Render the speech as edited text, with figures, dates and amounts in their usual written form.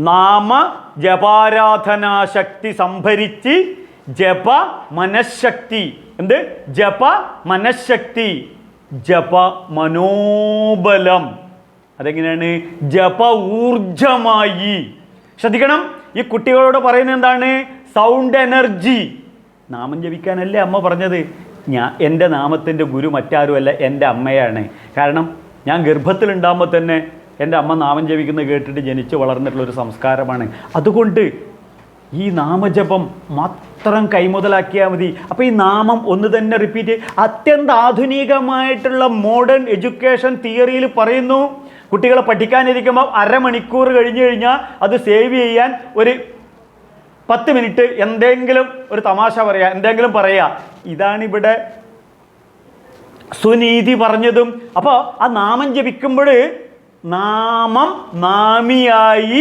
നാമ ജപാരാധനാശക്തി സംഭരിച്ച് ജപ മനഃശക്തി. എന്ത്? ജപ മനഃശക്തി, ജപ മനോബലം. അതെങ്ങനെയാണ്? ജപ ഊർജമായി. ശ്രദ്ധിക്കണം, ഈ കുട്ടികളോട് പറയുന്നത് എന്താണ്? Sound energy. നാമം ജപിക്കാനല്ലേ അമ്മ പറഞ്ഞത്. എൻ്റെ നാമത്തിൻ്റെ ഗുരു മറ്റാരുമല്ല, എൻ്റെ അമ്മയാണ്. കാരണം ഞാൻ ഗർഭത്തിലുണ്ടാകുമ്പോൾ തന്നെ എൻ്റെ അമ്മ നാമം ജപിക്കുന്നത് കേട്ടിട്ട് ജനിച്ച് വളർന്നിട്ടുള്ളൊരു സംസ്കാരമാണ്. അതുകൊണ്ട് ഈ നാമജപം മാത്രം കൈമുതലാക്കിയാൽ മതി. അപ്പോൾ ഈ നാമം ഒന്ന് തന്നെ റിപ്പീറ്റ്. അത്യന്താധുനികമായിട്ടുള്ള മോഡേൺ എഡ്യൂക്കേഷൻ തിയറിയിൽ പറയുന്നു, കുട്ടികളെ പഠിക്കാനിരിക്കുമ്പോൾ അരമണിക്കൂർ കഴിഞ്ഞ് കഴിഞ്ഞാൽ അത് സേവ് ചെയ്യാൻ ഒരു 10 മിനിറ്റ് എന്തെങ്കിലും ഒരു തമാശ പറയുക, എന്തെങ്കിലും പറയുക. ഇതാണിവിടെ സുനീതി പറഞ്ഞതും. അപ്പോൾ ആ നാമം ജപിക്കുമ്പോൾ നാമം നാമിയായി